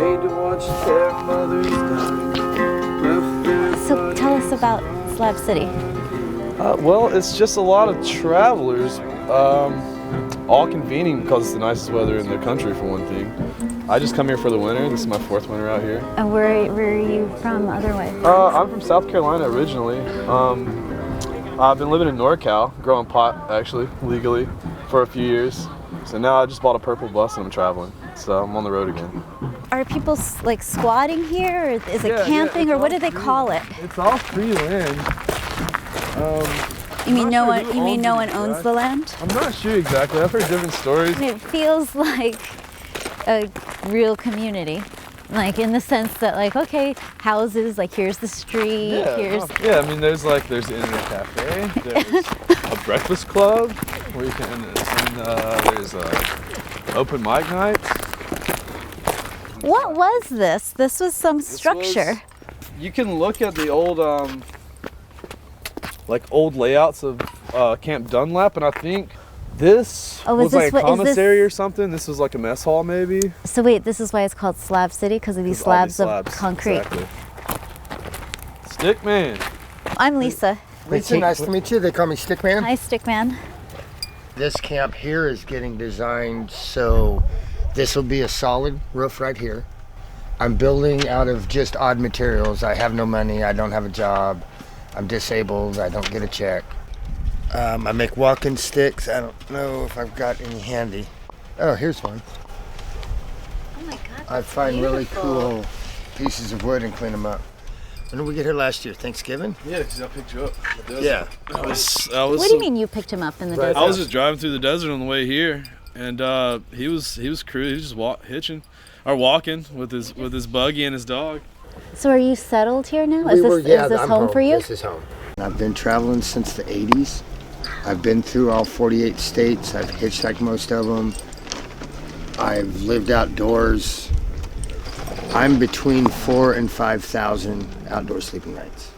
made to watch their mothers die. So tell us about Slab City. Well, it's just a lot of travelers, all convening because it's the nicest weather in the country for one thing. I just come here for the winter. This is my 4th winter out here. And where are you from otherwise? I'm from South Carolina originally. I've been living in NorCal, growing pot actually, legally, for a few years. So now I just bought a purple bus and I'm traveling. So I'm on the road again. Are people like squatting here, or is it camping, or what do they call it? It's all free land. You mean no one owns the land? I'm not sure exactly. I've heard different stories. It feels like a real community, like in the sense that, like, okay, houses, like here's the street, Yeah, I mean there's an internet cafe, there's a breakfast club where you can, and there's open mic nights. What was this? This was some structure. You can look at the old old layouts of Camp Dunlap, and I think this was like a commissary or something. This was like a mess hall maybe. So wait, this is why it's called Slab City, because of these slabs of concrete. Exactly. Stickman. I'm Lisa. Lisa, nice to meet you. They call me Stickman. Hi, Stickman. This camp here is getting designed so this will be a solid roof right here. I'm building out of just odd materials. I have no money. I don't have a job. I'm disabled. I don't get a check. I make walking sticks. I don't know if I've got any handy. Oh, here's one. Oh my God, I find really cool pieces of wood and clean them up. When did we get here last year? Thanksgiving? Yeah, because I picked you up. Yeah. What do you mean you picked him up in the desert? I was just driving through the desert on the way here, and he was just walking with his buggy and his dog. So are you settled here now? Is this home for you? This is home. I've been traveling since the 80s. I've been through all 48 states. I've hitchhiked most of them. I've lived outdoors. I'm between 4,000 and 5,000 outdoor sleeping nights.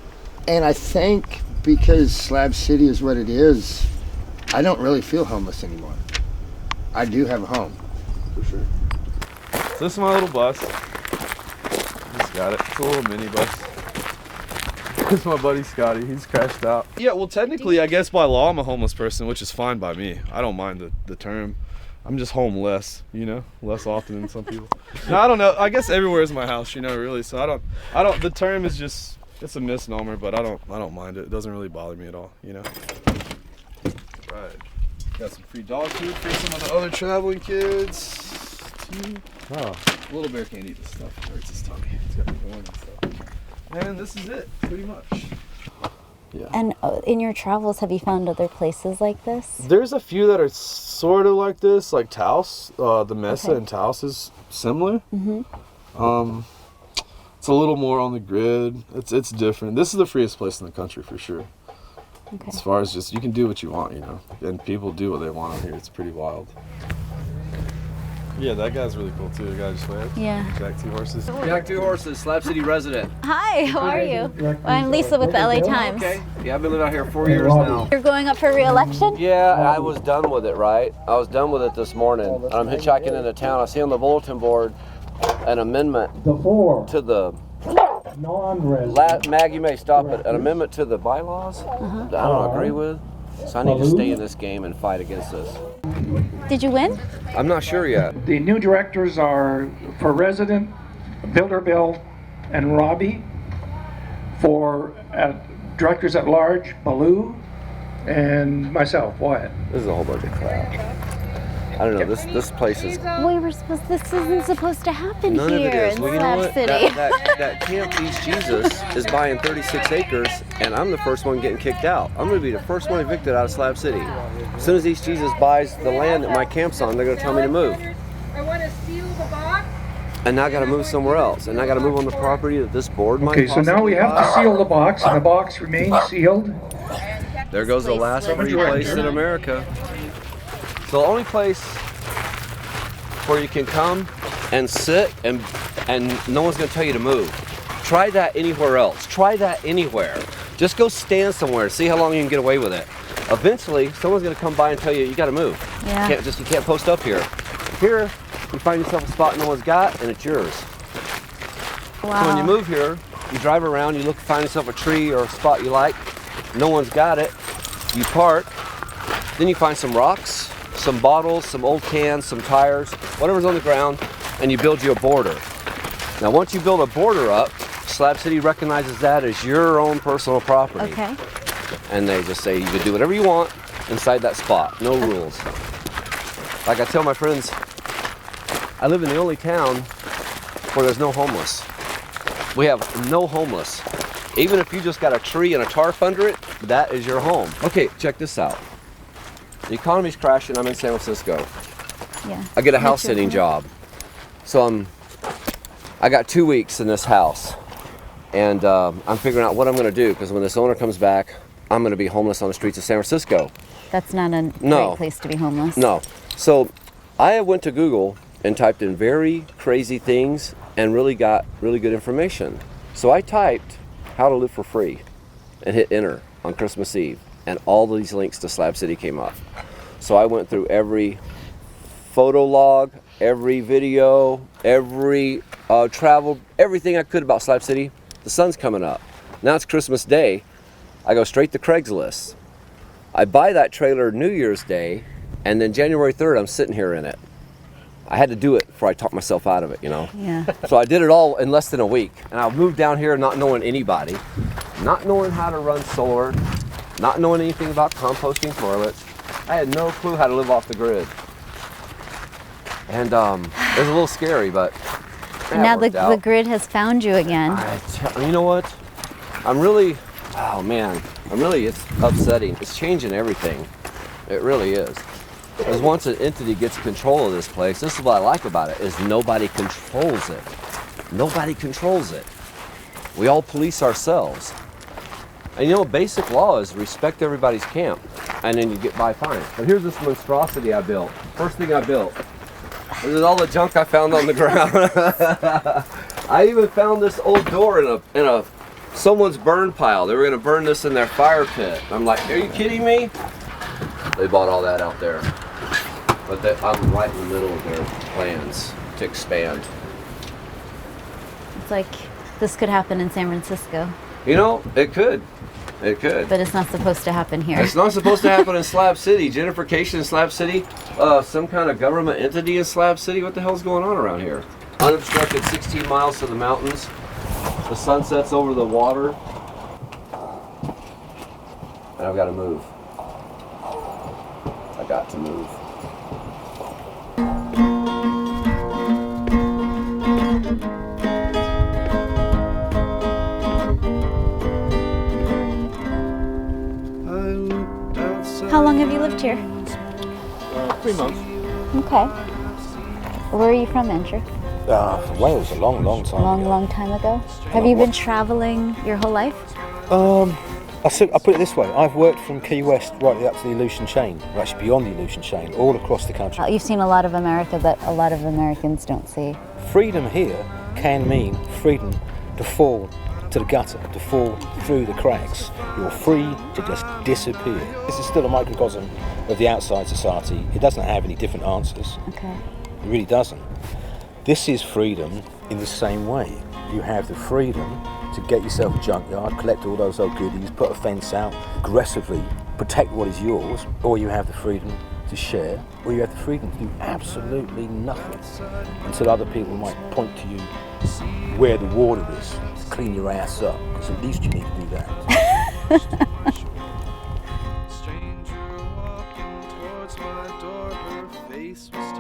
And I think because Slab City is what it is, I don't really feel homeless anymore. I do have a home. For sure. So this is my little bus. Just got it. It's a little mini bus. This is my buddy Scotty. He's crashed out. Yeah, well, technically, I guess by law, I'm a homeless person, which is fine by me. I don't mind the term. I'm just homeless, less often than some people. No, I don't know. I guess everywhere is my house, really. So I don't. The term is just, it's a misnomer, but I don't mind it. It doesn't really bother me at all, Right. Got some free dog food for some of the other traveling kids. Oh. Little bear can't eat this stuff. It hurts his tummy. It's got the horns and stuff. And this is it, pretty much. Yeah. And in your travels, have you found other places like this? There's a few that are sort of like this, like Taos. The Mesa in Taos is similar. Mm-hmm. It's a little more on the grid. It's different. This is the freest place in the country for sure. Okay. As far as just, you can do what you want, and people do what they want out here. It's pretty wild. Yeah, that guy's really cool too. The guy just waved. Yeah. Jack Two Horses. Jack Two Horses, Slab City resident. Hi, how are you? Well, I'm Lisa with the LA Times. Okay. Yeah, I've been living out here 4 years now. You're going up for re-election? Yeah, I was done with it, right? I was done with it this morning. I'm hitchhiking into town. I see on the bulletin board an amendment to the Mag, you may stop it. An amendment to the bylaws that I don't agree with. So I need to stay in this game and fight against this. Did you win? I'm not sure yet. The new directors are for resident, Builder Bill and Robbie. For directors at large, Baloo, and myself, Wyatt. This is a whole bunch of crap. I don't know, this place is... This isn't supposed to happen None here of it is. in Well, you know Slab what? City. That Camp East Jesus is buying 36 acres, and I'm the first one getting kicked out. I'm going to be the first one evicted out of Slab City. As soon as East Jesus buys the land that my camp's on, they're going to tell me to move. I want to seal the box. And now I got to move somewhere else, and I got to move on the property that this board might Okay, so now we have to seal the box, and the box remains sealed. There goes the last free place in America. So the only place where you can come and sit and no one's going to tell you to move. Try that anywhere else. Try that anywhere. Just go stand somewhere. See how long you can get away with it. Eventually, someone's going to come by and tell you got to move. Yeah. You can't post up here. Here, you find yourself a spot no one's got, and it's yours. Wow. So when you move here, you drive around, you find yourself a tree or a spot you like. No one's got it. You park. Then you find some rocks, some bottles, some old cans, some tires, whatever's on the ground, and you build you a border. Now, once you build a border up, Slab City recognizes that as your own personal property. Okay. And they just say you can do whatever you want inside that spot. No rules. Like I tell my friends, I live in the only town where there's no homeless. We have no homeless. Even if you just got a tree and a tarp under it, that is your home. Okay, check this out. The economy's crashing. I'm in San Francisco. Yeah. I get a house sitting job. So I got 2 weeks in this house. And I'm figuring out what I'm going to do, because when this owner comes back, I'm going to be homeless on the streets of San Francisco. That's not a great place to be homeless. No. So I went to Google and typed in very crazy things and really got really good information. So I typed how to live for free and hit enter on Christmas Eve, and all these links to Slab City came up. So I went through every photo log, every video, every travel, everything I could about Slab City. The sun's coming up. Now it's Christmas Day. I go straight to Craigslist. I buy that trailer New Year's Day, and then January 3rd, I'm sitting here in it. I had to do it before I talked myself out of it, you know? Yeah. So I did it all in less than a week. And I moved down here not knowing anybody, not knowing how to run solar, not knowing anything about composting toilets. I had no clue how to live off the grid. And it was a little scary, but And now the grid has found you again. You know what? It's upsetting. It's changing everything. It really is. Because once an entity gets control of this place, this is what I like about it, is nobody controls it. Nobody controls it. We all police ourselves. And you know, basic law is respect everybody's camp, and then you get by fine. But here's this monstrosity I built. First thing I built. This is all the junk I found on the ground. I even found this old door in a someone's burn pile. They were going to burn this in their fire pit. I'm like, are you kidding me? They bought all that out there. But I'm right in the middle of their plans to expand. It's like this could happen in San Francisco. You know, it could. It could. But it's not supposed to happen here. It's not supposed to happen in Slab City. Gentrification in Slab City. Some kind of government entity in Slab City. What the hell's going on around here? Unobstructed 16 miles to the mountains. The sun sets over the water. And I've got to move. I got to move. How long have you lived here? 3 months. Okay. Where are you from, Andrew? Wales, a long time ago. Long time ago. Have you been traveling your whole life? I put it this way, I've worked from Key West right up to the Aleutian chain, or actually beyond the Aleutian chain, all across the country. You've seen a lot of America that a lot of Americans don't see. Freedom here can mean freedom to fall to the gutter, to fall through the cracks. You're free to just disappear. This is still a microcosm of the outside society. It doesn't have any different answers. Okay. It really doesn't. This is freedom in the same way. You have the freedom to get yourself a junkyard, collect all those old goodies, put a fence out, aggressively protect what is yours, or you have the freedom to share, or you have the freedom to do absolutely nothing until other people might point to you where the water is, clean your ass up, because at least you need to do that. Stranger walking towards my door, her face was